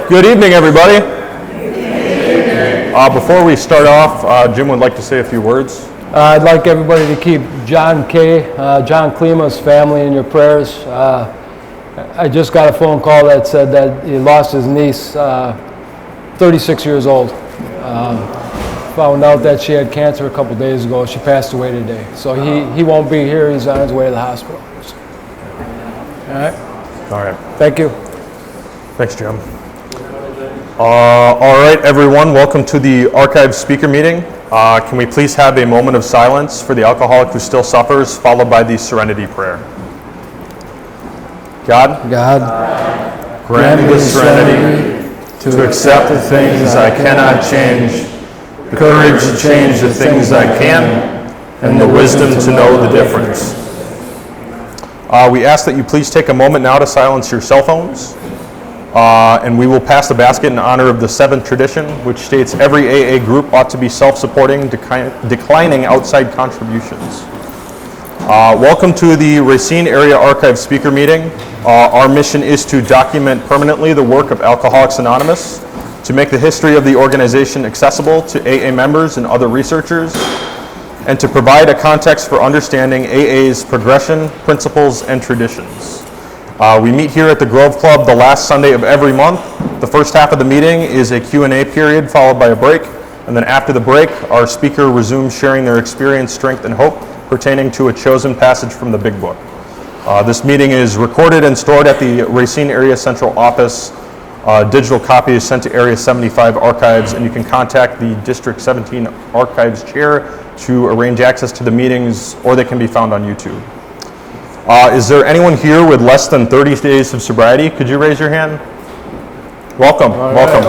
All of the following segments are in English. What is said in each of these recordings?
Good evening, everybody. Before we start off, Jim would like to say a few words. I'd like everybody to keep John Klima's family in your prayers. I just got a phone call that said that he lost his niece, 36 years old. Found out that she had cancer a couple days ago. She passed away today. So he won't be here. He's on his way to the hospital. All right. All right. Thank you. Thanks, Jim. All right, everyone. Welcome to the Archive speaker meeting. Can we please have a moment of silence for the alcoholic who still suffers, followed by the serenity prayer. God, grant me the serenity to accept the things I cannot change, the courage to change the things I can, and the wisdom to know the difference. We ask that you please take a moment now to silence your cell phones, and we will pass the basket in honor of the seventh tradition, which states every AA group ought to be self-supporting, declining outside contributions. Welcome to the Racine Area Archive speaker meeting. Our mission is to document permanently the work of Alcoholics Anonymous, to make the history of the organization accessible to AA members and other researchers, and to provide a context for understanding AA's progression, principles, and traditions. We meet here at the Grove Club the last Sunday of every month. The first half of the meeting is a Q&A period followed by a break, and then after the break, our speaker resumes sharing their experience, strength, and hope pertaining to a chosen passage from the Big Book. This meeting is recorded and stored at the Racine Area Central Office. Digital copy is sent to Area 75 Archives, and you can contact the District 17 Archives Chair to arrange access to the meetings, or they can be found on YouTube. Is there anyone here with less than 30 days of sobriety? Could you raise your hand? Welcome, welcome.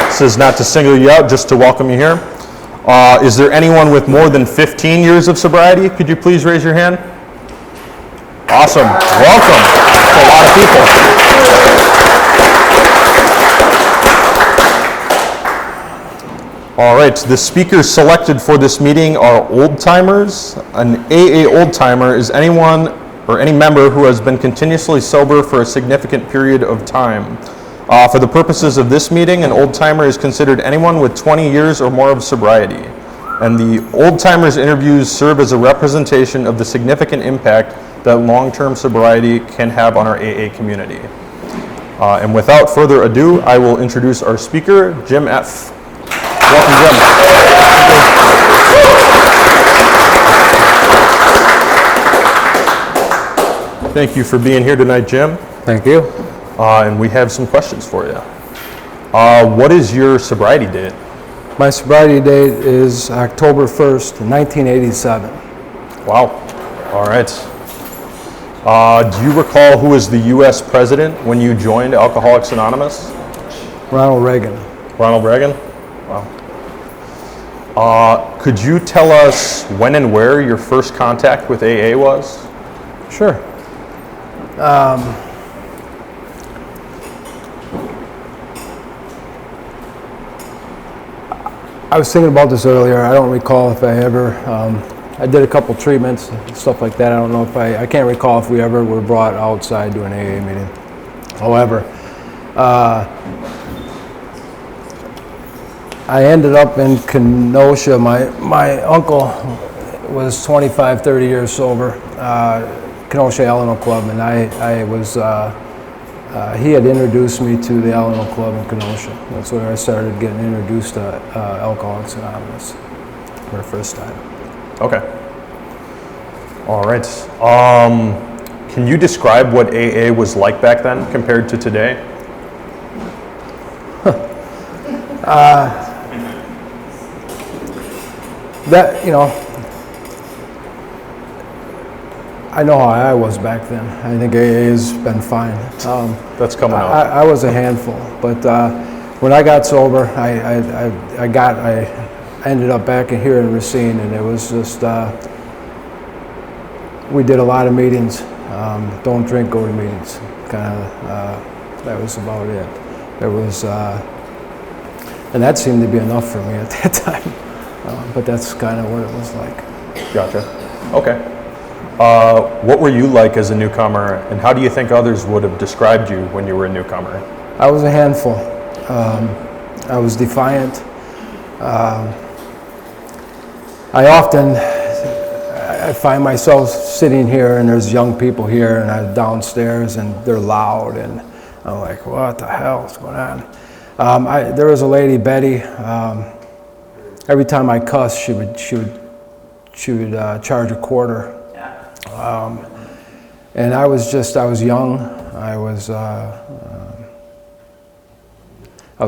This is not to single you out, just to welcome you here. Is there anyone with more than 15 years of sobriety? Could you please raise your hand? Awesome, welcome. That's a lot of people. All right, the speakers selected for this meeting are old-timers. An AA old-timer is anyone or any member who has been continuously sober for a significant period of time. For the purposes of this meeting, an old-timer is considered anyone with 20 years or more of sobriety. And the old-timers interviews serve as a representation of the significant impact that long-term sobriety can have on our AA community. And without further ado, I will introduce our speaker, Jim F. Welcome, Jim. Thank you for being here tonight, Jim. Thank you. And we have some questions for you. What is your sobriety date? My sobriety date is October 1st, 1987. Wow. All right. Do you recall who was the U.S. president when you joined Alcoholics Anonymous? Ronald Reagan. Ronald Reagan? Wow. Could you tell us when and where your first contact with AA was? Sure. I was thinking about this earlier. I don't recall if I ever, I did a couple treatments, stuff like that. I don't know if I can't recall if we ever were brought outside to an AA meeting. However, I ended up in Kenosha. My uncle was 25, 30 years sober, Kenosha Alano Club, and he had introduced me to the Alano Club in Kenosha. That's where I started getting introduced to Alcoholics Anonymous for the first time. Okay. All right. Can you describe what AA was like back then compared to today? I know how I was back then. I think AA has been fine. That's coming up. I was a handful, but when I got sober, I ended up back here in Racine, and it was just, we did a lot of meetings. Don't drink, go to meetings. That was about it. There was, and that seemed to be enough for me at that time. But that's kind of what it was like. Gotcha. Okay. What were you like as a newcomer, and how do you think others would have described you when you were a newcomer? I was a handful. I was defiant. I find myself sitting here and there's young people here and I'm downstairs and they're loud and I'm like, what the hell is going on? There was a lady, Betty, every time I cussed, she would charge a quarter. And I was young, I was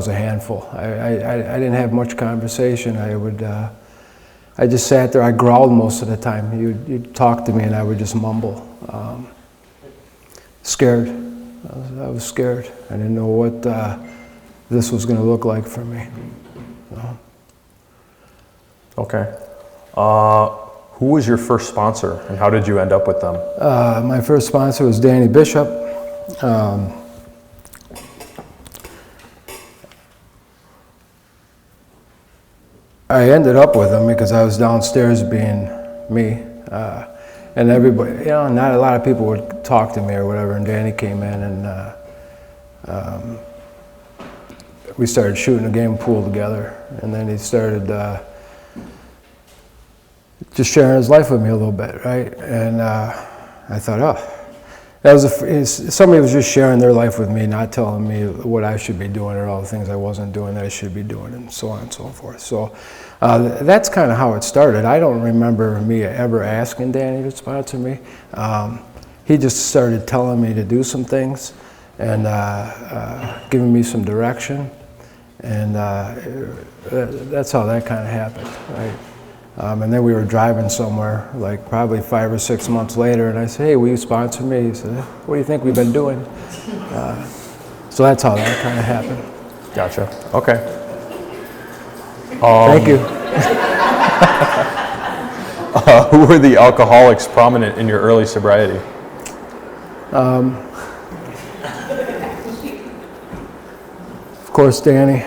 a handful. I didn't have much conversation. I just sat there, I growled most of the time. You'd talk to me and I would just mumble. Scared, I was scared. I didn't know what this was going to look like for me. Okay. Who was your first sponsor and how did you end up with them? My first sponsor was Danny Bishop. I ended up with him because I was downstairs being me. And everybody, not a lot of people would talk to me or whatever, and Danny came in and we started shooting a game of pool together. And then he started just sharing his life with me a little bit, right? And I thought, somebody was just sharing their life with me, not telling me what I should be doing or all the things I wasn't doing that I should be doing, and so on and so forth. So that's kind of how it started. I don't remember me ever asking Danny to sponsor me. He just started telling me to do some things and giving me some direction, and that's how that kind of happened, right? And then we were driving somewhere, like probably 5 or 6 months later, and I said, hey, will you sponsor me? He said, what do you think we've been doing? So that's how that kind of happened. Gotcha. Okay. Thank you. Who were the alcoholics prominent in your early sobriety? Of course, Danny,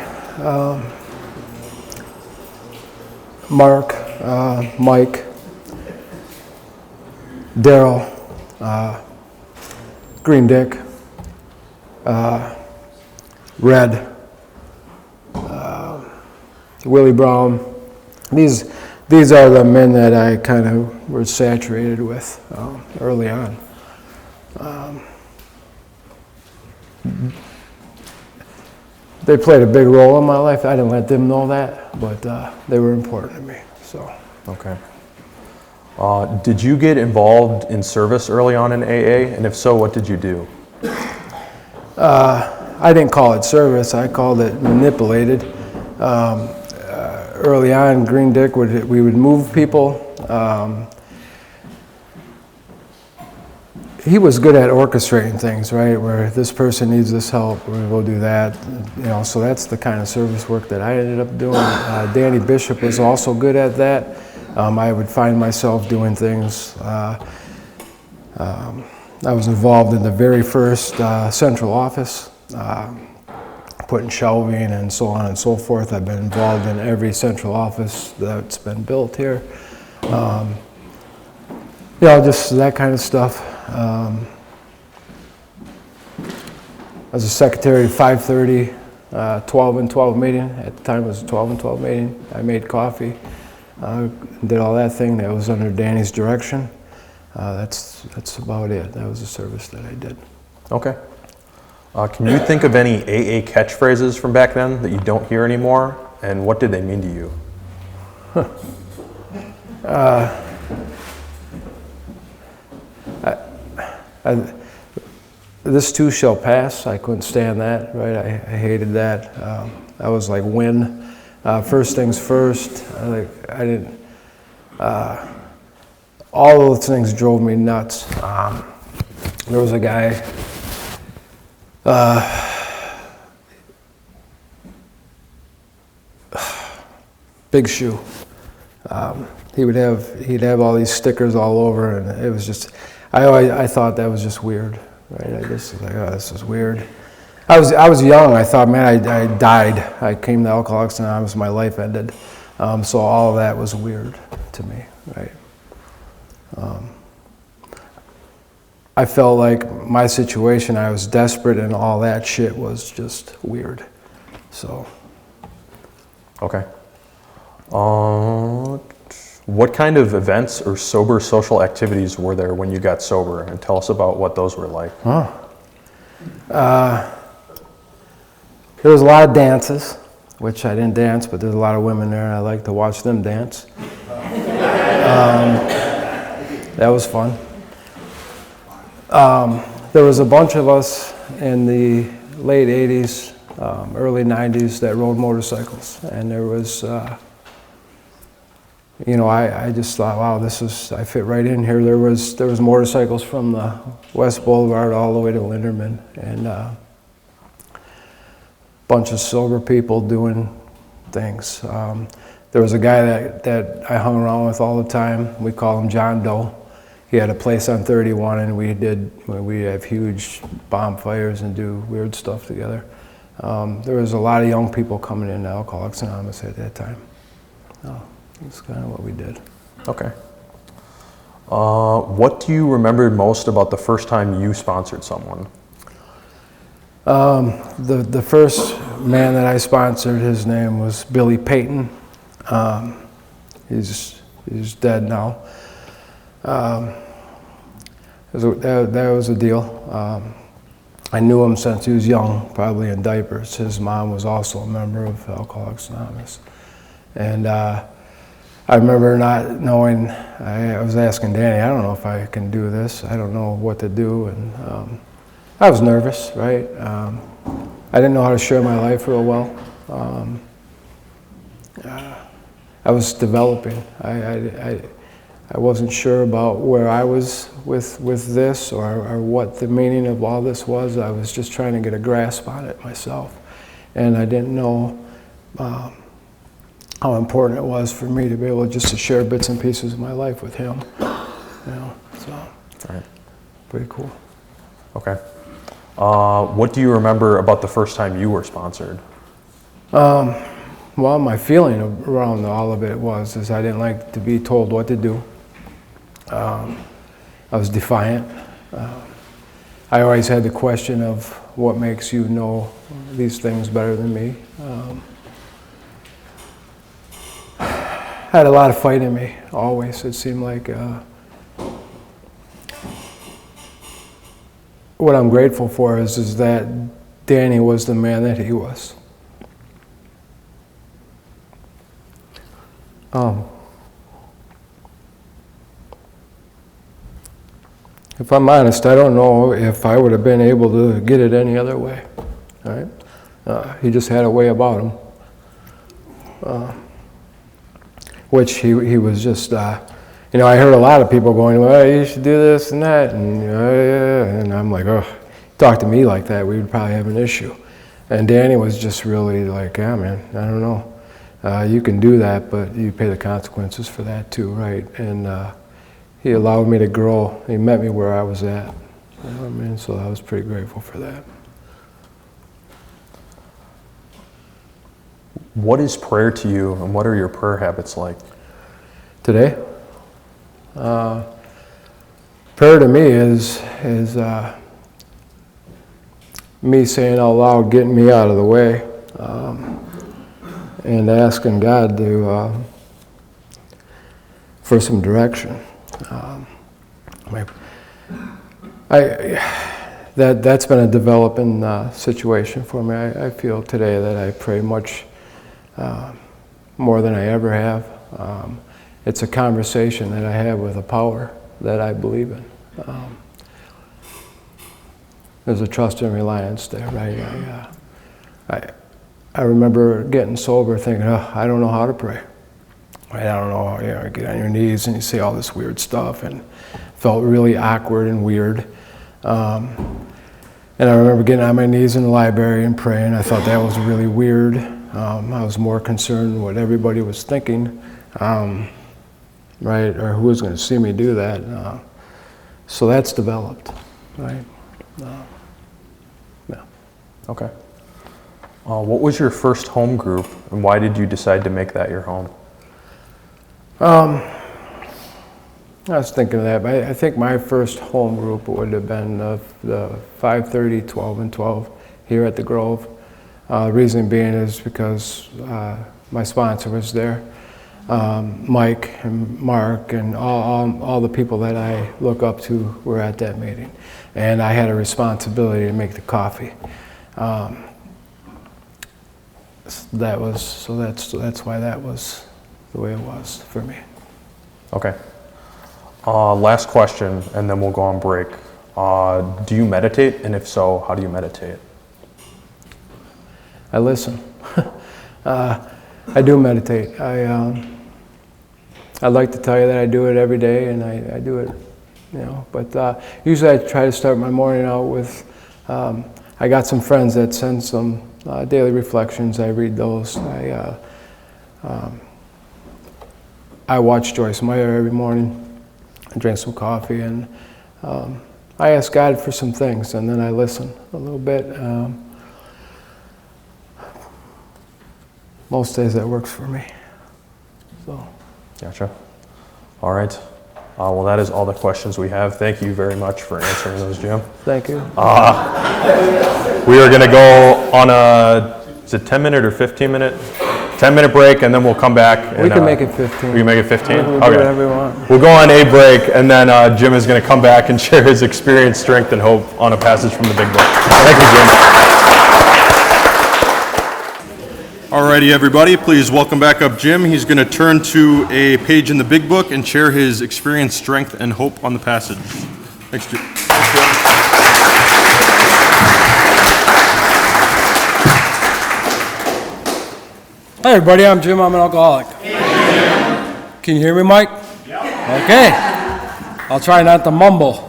Mark, Mike, Daryl, Green Dick, Red, Willie Brown. These are the men that I kind of was saturated with early on. They played a big role in my life. I didn't let them know that, but they were important to me. So. Okay. Did you get involved in service early on in AA? And if so, what did you do? I didn't call it service. I called it manipulated. Early on, Green Dick, we would move people. He was good at orchestrating things, right? Where this person needs this help, we're gonna go do that. So that's the kind of service work that I ended up doing. Danny Bishop was also good at that. I would find myself doing things. I was involved in the very first central office, putting shelving and so on and so forth. I've been involved in every central office that's been built here. Just that kind of stuff. I was a secretary of 5:30, 12 and 12 meeting. At the time it was a 12 and 12 meeting. I made coffee, did all that thing. That was under Danny's direction. That's about it. That was the service that I did. Okay. Can you think of any AA catchphrases from back then that you don't hear anymore? And what did they mean to you? This too shall pass. I couldn't stand that, right? I hated that. I was like, win. First things first. I didn't. All those things drove me nuts. There was a guy. Big Shoe. He'd have all these stickers all over, and it was just. I thought that was just weird, right? I just was like, oh, this is weird. I was young. I thought, man, I died. I came to Alcoholics Anonymous. My life ended. So all of that was weird to me, right? I felt like my situation, I was desperate, and all that shit was just weird. So. Okay. What kind of events or sober social activities were there when you got sober? And tell us about what those were like. There was a lot of dances, which I didn't dance, but there's a lot of women there, and I like to watch them dance. That was fun. There was a bunch of us in the late 80s, early 90s that rode motorcycles, and there was, I just thought, wow, I fit right in here. There was motorcycles from the West Boulevard all the way to Linderman, and bunch of sober people doing things. There was a guy that I hung around with all the time. We call him John Doe. He had a place on 31, and we have huge bonfires and do weird stuff together. There was a lot of young people coming in to Alcoholics Anonymous at that time. That's kind of what we did. Okay. What do you remember most about the first time you sponsored someone? The first man that I sponsored, his name was Billy Payton. He's dead now. That was a deal. I knew him since he was young, probably in diapers. His mom was also a member of Alcoholics Anonymous. And I remember not knowing, I was asking Danny, I don't know if I can do this. I don't know what to do. And I was nervous, right? I didn't know how to share my life real well. I was developing. I wasn't sure about where I was with this or what the meaning of all this was. I was just trying to get a grasp on it myself. And I didn't know how important it was for me to be able just to share bits and pieces of my life with him. So Right. Pretty cool. Okay. What do you remember about the first time you were sponsored? Well, my feeling around all of it is I didn't like to be told what to do. I was defiant. I always had the question of what makes you know these things better than me. I had a lot of fight in me, always. It seemed like what I'm grateful for is that Danny was the man that he was. If I'm honest, I don't know if I would have been able to get it any other way. Right? He just had a way about him, which he was just. I heard a lot of people going, "Well, you should do this and that," and I'm like, "Oh, talk to me like that, we would probably have an issue." And Danny was just really like, "Yeah, man, I don't know. You can do that, but you pay the consequences for that too, right?" And he allowed me to grow. He met me where I was at. You know what I mean? So I was pretty grateful for that. What is prayer to you, and what are your prayer habits like? Today, prayer to me is me saying out loud, getting me out of the way, and asking God for some direction. That's been a developing situation for me. I feel today that I pray much more than I ever have. It's a conversation that I have with a power that I believe in. There's a trust and reliance there, right? I remember getting sober thinking, I don't know how to pray. Right? I don't know, you get on your knees and you say all this weird stuff, and felt really awkward and weird. And I remember getting on my knees in the library and praying. I thought that was really weird. I was more concerned what everybody was thinking, right? Or who was going to see me do that. So that's developed, right? Yeah. Okay. What was your first home group, and why did you decide to make that your home? I was thinking of that, but I think my first home group would have been the 5:30, 12 and 12 here at the Grove. Reason being is because my sponsor was there, Mike and Mark and all the people that I look up to were at that meeting, and I had a responsibility to make the coffee. That's why that was the way it was for me. Okay. Last question, and then we'll go on break. Do you meditate? And if so, how do you meditate? I listen. I do meditate. I'd like to tell you that I do it every day, and I do it, but usually I try to start my morning out with, I got some friends that send some daily reflections. I read those. I watch Joyce Meyer every morning. I drink some coffee, and I ask God for some things, and then I listen a little bit. Most days that works for me. So. Gotcha. All right. Well, that is all the questions we have. Thank you very much for answering those, Jim. Thank you. We are going to go on is it 10-minute or 15-minute? 10-minute break, and then we'll come back. We can make it 15. We can make it 15? We'll do whatever we want. We'll go on a break, and then Jim is going to come back and share his experience, strength, and hope on a passage from the Big Book. Thank you, Jim. Alrighty, everybody, please welcome back up Jim. He's going to turn to a page in the Big Book and share his experience, strength, and hope on the passage. Thanks, Jim. Hi, everybody. I'm Jim. I'm an alcoholic. Can you hear me, Mike? Yeah. Okay. I'll try not to mumble.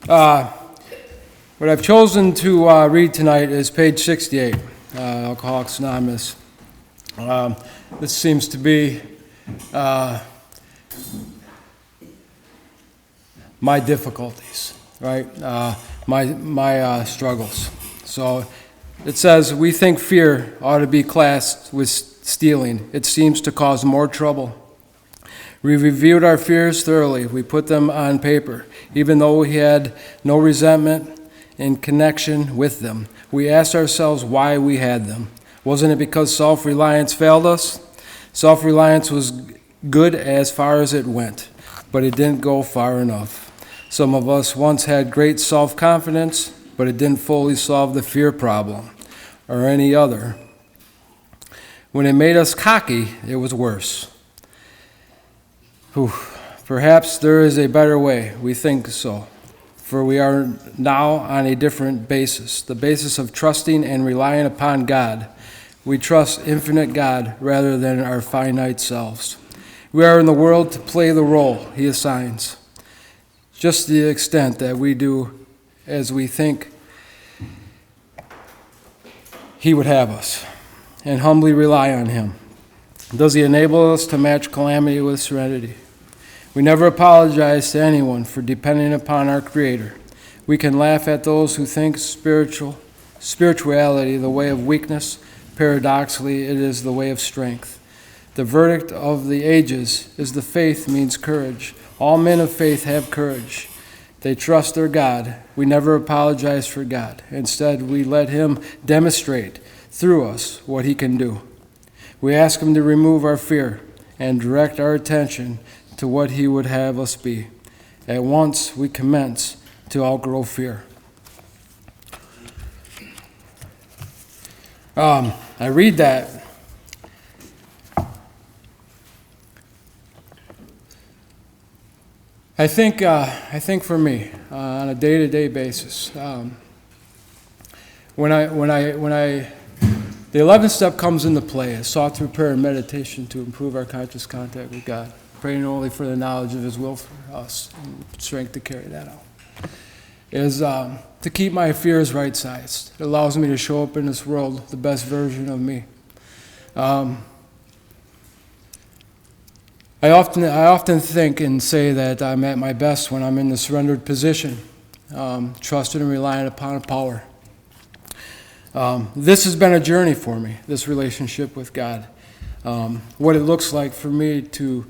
What I've chosen to read tonight is page 68, Alcoholics Anonymous. This seems to be my difficulties, right? My struggles. So it says, we think fear ought to be classed with stealing. It seems to cause more trouble. We reviewed our fears thoroughly. We put them on paper. Even though we had no resentment in connection with them, we asked ourselves why we had them. Wasn't it because self-reliance failed us? Self-reliance was good as far as it went, but it didn't go far enough. Some of us once had great self-confidence, but it didn't fully solve the fear problem or any other. When it made us cocky, it was worse. Perhaps there is a better way. We think so. For we are now on a different basis, the basis of trusting and relying upon God. We trust infinite God rather than our finite selves. We are in the world to play the role He assigns, just to the extent that we do as we think He would have us, and humbly rely on Him. Does He enable us to match calamity with serenity? We never apologize to anyone for depending upon our Creator. We can laugh at those who think spirituality the way of weakness. Paradoxically, it is the way of strength. The verdict of the ages is the faith means courage. All men of faith have courage. They trust their God. We never apologize for God. Instead, we let Him demonstrate through us what He can do. We ask Him to remove our fear and direct our attention to what He would have us be. At once we commence to outgrow fear. I read that. I think for me, on a day-to-day basis, when the 11th step comes into play, is sought through prayer and meditation to improve our conscious contact with God, praying only for the knowledge of His will for us and strength to carry that out, is to keep my fears right-sized. It allows me to show up in this world the best version of me. I often think and say that I'm at my best when I'm in the surrendered position, trusting and relying upon a power. This has been a journey for me, this relationship with God. What it looks like for me to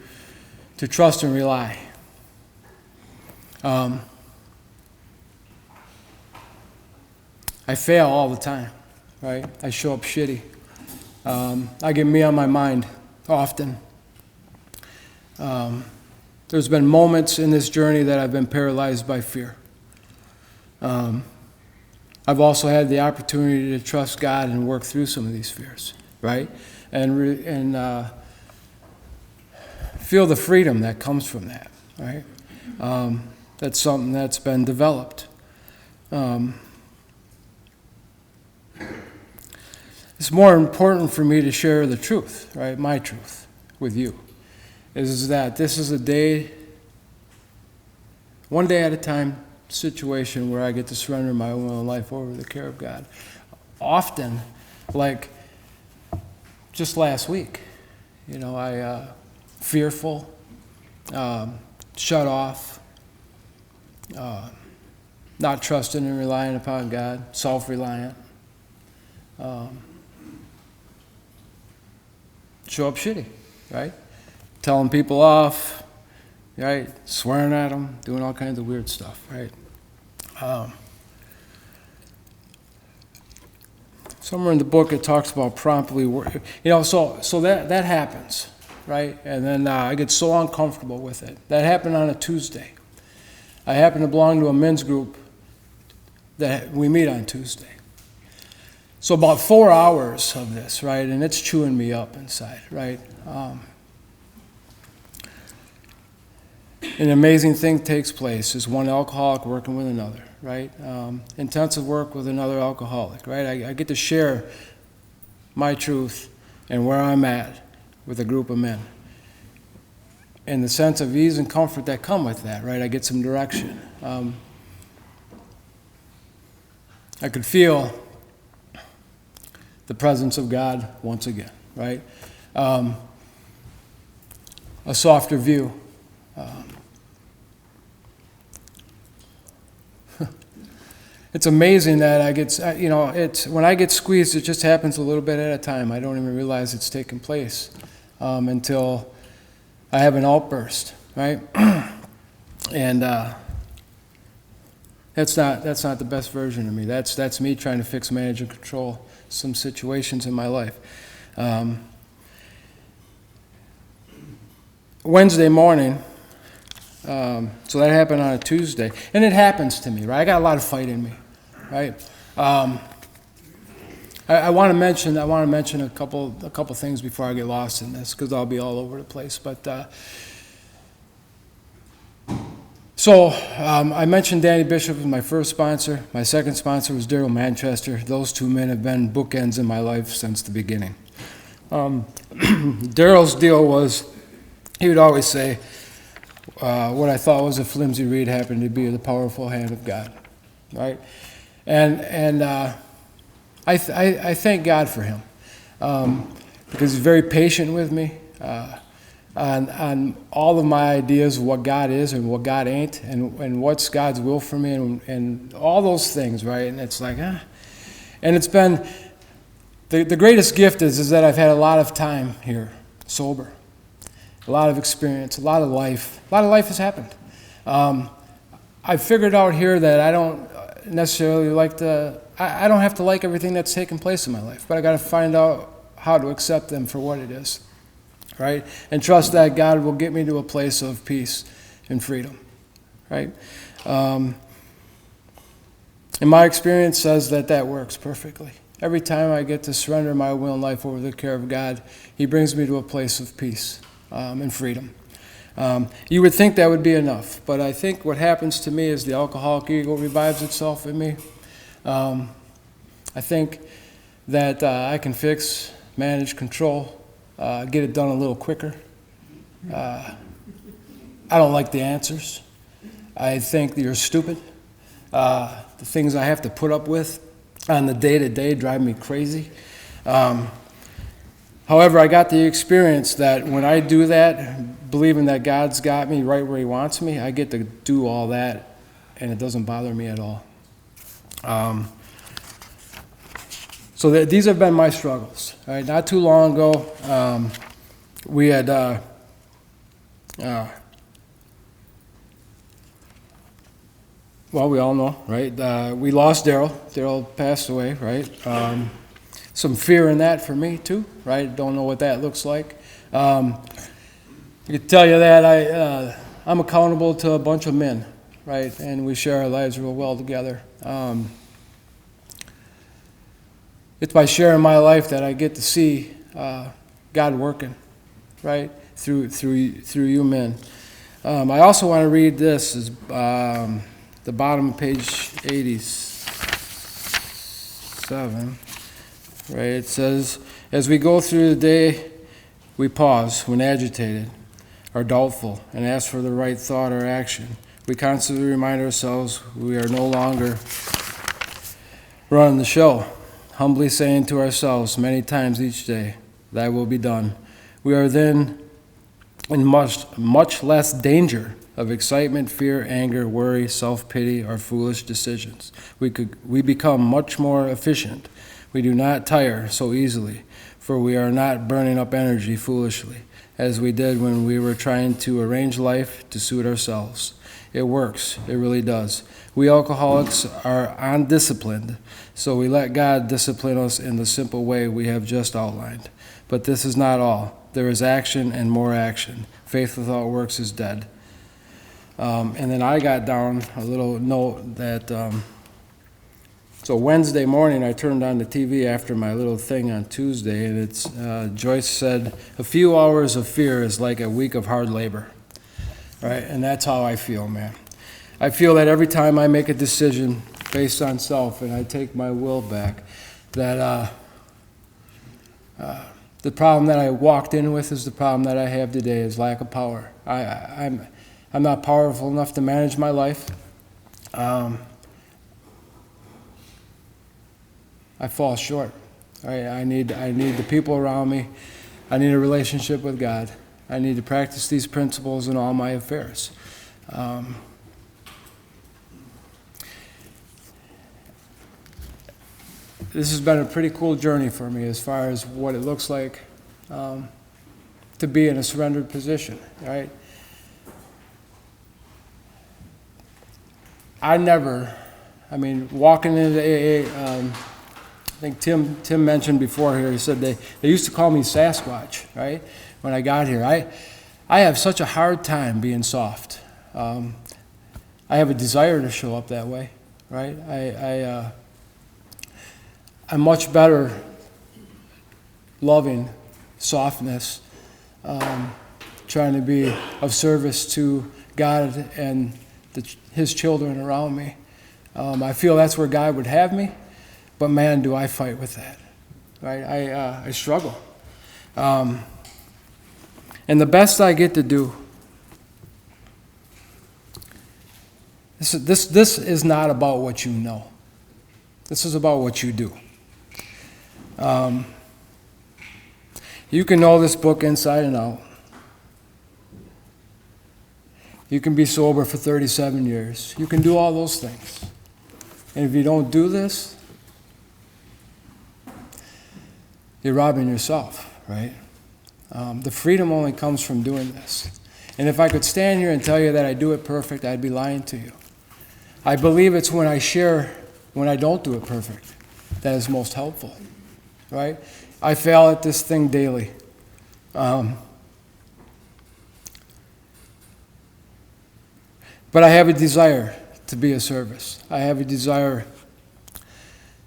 trust and rely. I fail all the time, right? I show up shitty. I get me on my mind often. There's been moments in this journey that I've been paralyzed by fear. I've also had the opportunity to trust God and work through some of these fears, right? And feel the freedom that comes from that, right? That's something that's been developed. It's more important for me to share the truth, right? My truth with you. Is that this is a day, one day at a time situation where I get to surrender my will and life over the care of God. Often, like just last week, I fearful, shut off, not trusting and relying upon God, self-reliant, show up shitty, right? Telling people off, right? Swearing at them, doing all kinds of weird stuff, right? Somewhere in the book it talks about promptly work. So that happens, right? And then I get so uncomfortable with it. That happened on a Tuesday. I happen to belong to a men's group that we meet on Tuesday. So about 4 hours of this, right? And it's chewing me up inside, right? An amazing thing takes place is one alcoholic working with another, right? Intensive work with another alcoholic, right? I get to share my truth and where I'm at with a group of men. And the sense of ease and comfort that come with that, right? I get some direction. I could feel the presence of God once again, right? A softer view. It's amazing that I get, when I get squeezed, it just happens a little bit at a time. I don't even realize it's taking place until I have an outburst, right? And that's not the best version of me. That's me trying to fix, manage, and control some situations in my life. Wednesday morning, so that happened on a Tuesday, and it happens to me, right? I got a lot of fight in me, right? I want to mention a couple things before I get lost in this, because I'll be all over the place. But I mentioned Danny Bishop was my first sponsor. My second sponsor was Daryl Manchester. Those two men have been bookends in my life since the beginning. Daryl's deal was, he would always say, what I thought was a flimsy reed happened to be the powerful hand of God, right? And I thank God for him, because he's very patient with me on all of my ideas of what God is and what God ain't, and what's God's will for me, and all those things, right? And it's like, and it's been, the greatest gift is that I've had a lot of time here, sober, a lot of experience, a lot of life has happened. I figured out here that I don't necessarily I don't have to like everything that's taken place in my life, but I got to find out how to accept them for what it is, right? And trust that God will get me to a place of peace and freedom, right? And my experience says that works perfectly. Every time I get to surrender my will and life over the care of God, he brings me to a place of peace and freedom. You would think that would be enough, but I think what happens to me is the alcoholic ego revives itself in me. I think that I can fix, manage, control, get it done a little quicker. I don't like the answers. I think that you're stupid. The things I have to put up with on the day-to-day drive me crazy. However, I got the experience that when I do that, believing that God's got me right where he wants me, I get to do all that, and it doesn't bother me at all. So these have been my struggles. All right, not too long ago, we had well, we all know, right? We lost Daryl. Daryl passed away, right? Some fear in that for me too, right? Don't know what that looks like. I can tell you that I'm accountable to a bunch of men, right? And we share our lives real well together. It's by sharing my life that I get to see God working, right? Through you men. I also want to read this as the bottom of page 87. Right? It says, as we go through the day, we pause when agitated or doubtful and ask for the right thought or action. We constantly remind ourselves we are no longer running the show, humbly saying to ourselves many times each day, "Thy will be done." We are then in much less danger of excitement, fear, anger, worry, self-pity, or foolish decisions. We become much more efficient. We do not tire so easily, for we are not burning up energy foolishly, as we did when we were trying to arrange life to suit ourselves. It works. It really does. We alcoholics are undisciplined, so we let God discipline us in the simple way we have just outlined. But this is not all. There is action and more action. Faith without works is dead. And then I got down a little note that, so Wednesday morning I turned on the TV after my little thing on Tuesday, and it's Joyce said, a few hours of fear is like a week of hard labor. Right? And that's how I feel, man. I feel that every time I make a decision based on self and I take my will back, that the problem that I walked in with is the problem that I have today, is lack of power. I'm not powerful enough to manage my life. I fall short. I need the people around me. I need a relationship with God. I need to practice these principles in all my affairs. This has been a pretty cool journey for me as far as what it looks like to be in a surrendered position, right? Walking into AA, I think Tim mentioned before here, he said they used to call me Sasquatch, right? When I got here. I have such a hard time being soft. I have a desire to show up that way, right? I'm much better loving softness, trying to be of service to God and His children around me. I feel that's where God would have me, but man, do I fight with that, right? I struggle. And the best I get to do, this is not about what you know. This is about what you do. You can know this book inside and out. You can be sober for 37 years. You can do all those things. And if you don't do this, you're robbing yourself, right? The freedom only comes from doing this. And if I could stand here and tell you that I do it perfect, I'd be lying to you. I believe it's when I share, when I don't do it perfect, that is most helpful, right? I fail at this thing daily. But I have a desire to be of service. I have a desire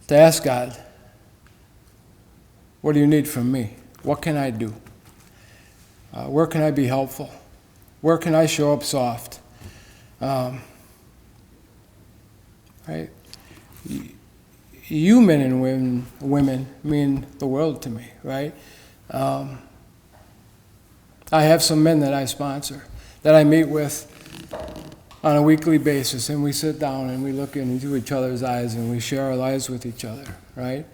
to ask God, what do you need from me? What can I do? Where can I be helpful? Where can I show up soft? Right? You men and women mean the world to me, right? I have some men that I sponsor, that I meet with on a weekly basis, and we sit down and we look into each other's eyes and we share our lives with each other, right?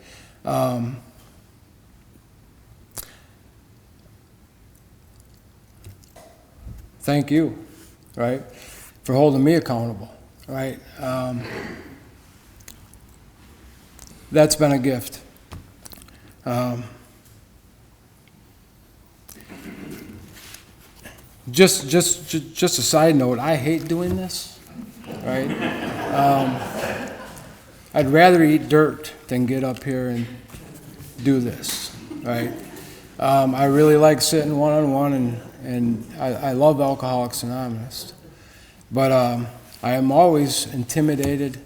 Thank you, right, for holding me accountable, right? That's been a gift, Just a side note, I hate doing this, right? I'd rather eat dirt than get up here and do this, right? I really like sitting one-on-one, and I love Alcoholics Anonymous. But I am always intimidated,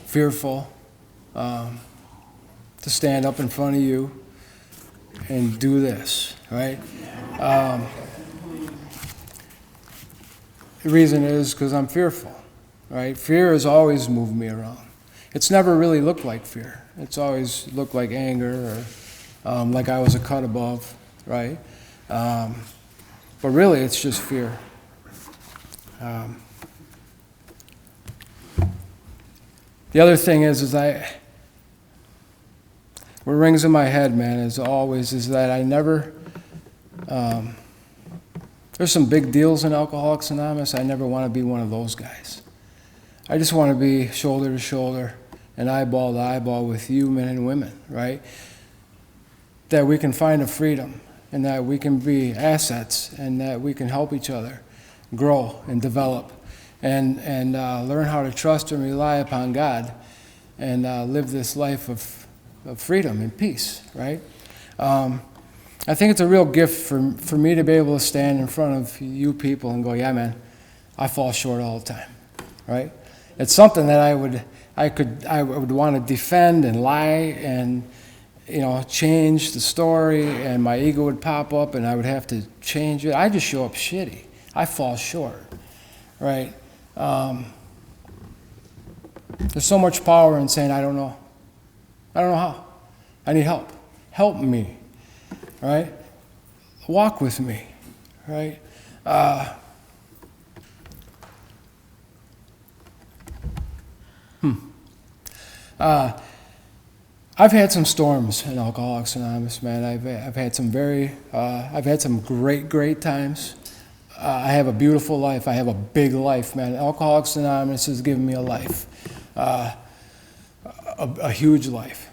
fearful to stand up in front of you and do this, right? The reason is because I'm fearful, right? Fear has always moved me around. It's never really looked like fear. It's always looked like anger or like I was a cut above, right? But really, it's just fear. The other thing is what rings in my head, man, is always is that I never, there's some big deals in Alcoholics Anonymous. I never want to be one of those guys. I just want to be shoulder to shoulder and eyeball to eyeball with you men and women, right? That we can find a freedom and that we can be assets and that we can help each other grow and develop and learn how to trust and rely upon God and live this life of freedom and peace, right? I think it's a real gift for me to be able to stand in front of you people and go, yeah, man, I fall short all the time, right? It's something that I would want to defend and lie and, change the story, and my ego would pop up and I would have to change it. I just show up shitty. I fall short, right? There's so much power in saying, I don't know. I don't know how. I need help. Help me, right? Walk with me, right? I've had some storms in Alcoholics Anonymous, man. I've had some great times. I have a beautiful life. I have a big life, man. Alcoholics Anonymous has given me a life, a huge life.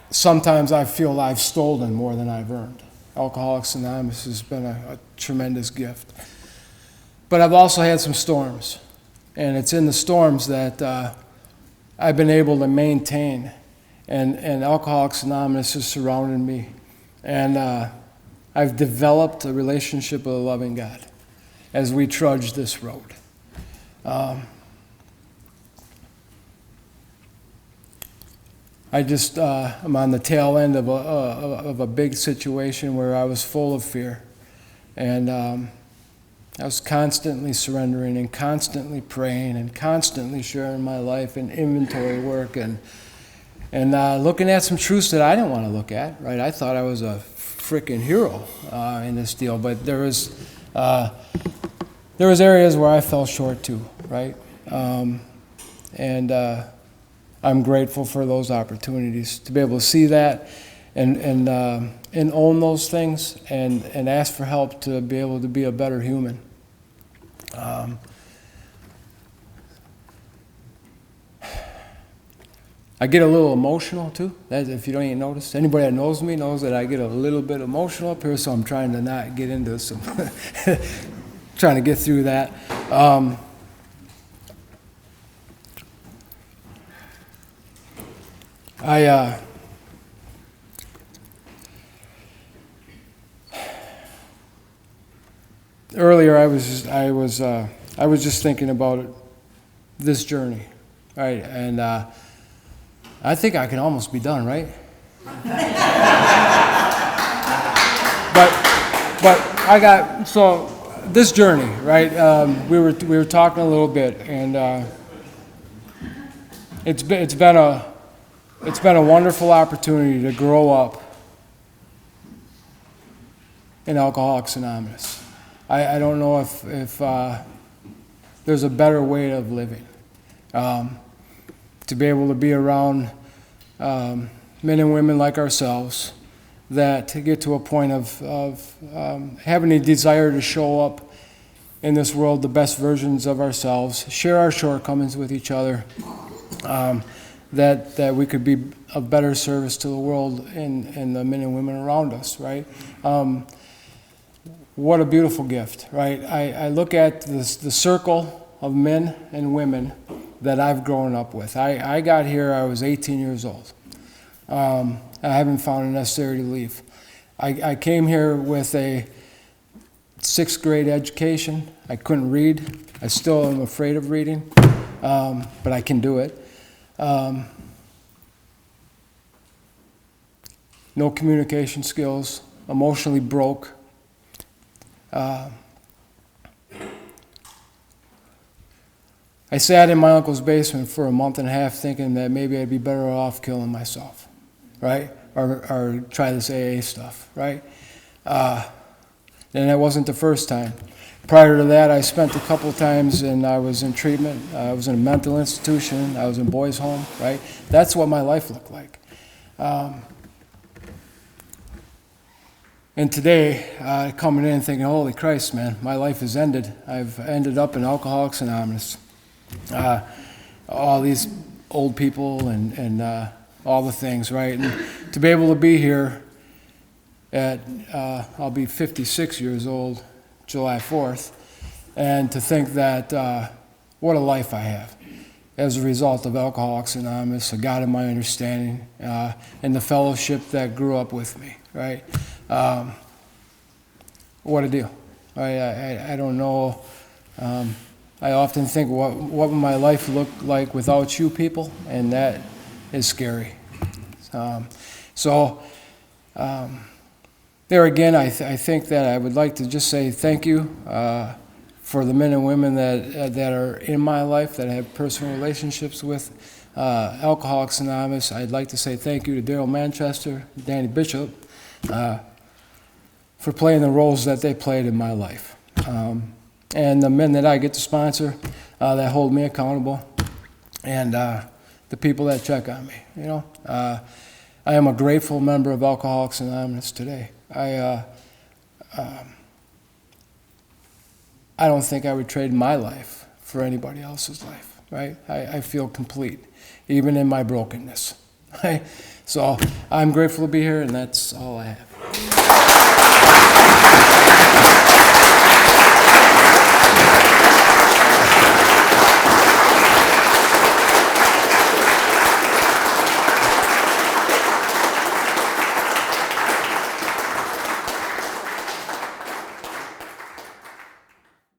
Sometimes I feel I've stolen more than I've earned. Alcoholics Anonymous has been a tremendous gift. But I've also had some storms, and it's in the storms that I've been able to maintain, and Alcoholics Anonymous has surrounded me, and I've developed a relationship with a loving God as we trudge this road. I'm on the tail end of a big situation where I was full of fear, and I was constantly surrendering and constantly praying and constantly sharing my life and inventory work and looking at some truths that I didn't want to look at, right? I thought I was a freaking hero in this deal, but there was areas where I fell short too, right? I'm grateful for those opportunities to be able to see that and own those things and ask for help to be able to be a better human. I get a little emotional too. If you don't even notice, anybody that knows me knows that I get a little bit emotional up here, so I'm trying to not get into some, trying to get through that. Earlier, I was just thinking about this journey, right? And I think I can almost be done, right? but so this journey, right? We were talking a little bit, and it's been a wonderful opportunity to grow up in Alcoholics Anonymous. I don't know if there's a better way of living. To be able to be around men and women like ourselves that get to a point of having a desire to show up in this world the best versions of ourselves, share our shortcomings with each other, that we could be of better service to the world and the men and women around us, right? What a beautiful gift, right? I look at the circle of men and women that I've grown up with. I got here, I was 18 years old. I haven't found it necessary to leave. I came here with a 6th grade education. I couldn't read. I still am afraid of reading, but I can do it. No communication skills, emotionally broke. I sat in my uncle's basement for a month and a half thinking that maybe I'd be better off killing myself, right? Or try this AA stuff, right? And that wasn't the first time. Prior to that, I spent a couple times and I was in treatment. I was in a mental institution. I was in boys' home, right? That's what my life looked like. And today, coming in thinking, holy Christ, man, my life is ended. I've ended up in Alcoholics Anonymous. All these old people and all the things, right? And to be able to be here at, I'll be 56 years old, July 4th, and to think that what a life I have as a result of Alcoholics Anonymous, a God of my understanding, and the fellowship that grew up with me, right? What a deal. I don't know. I often think what would my life look like without you people, and that is scary. There again, I think that I would like to just say thank you for the men and women that are in my life, that I have personal relationships with. Alcoholics Anonymous, I'd like to say thank you to Daryl Manchester, Danny Bishop, for playing the roles that they played in my life. And the men that I get to sponsor that hold me accountable, and the people that check on me, you know. I am a grateful member of Alcoholics Anonymous today. I don't think I would trade my life for anybody else's life, right? I feel complete, even in my brokenness. Right? So I'm grateful to be here, and that's all I have.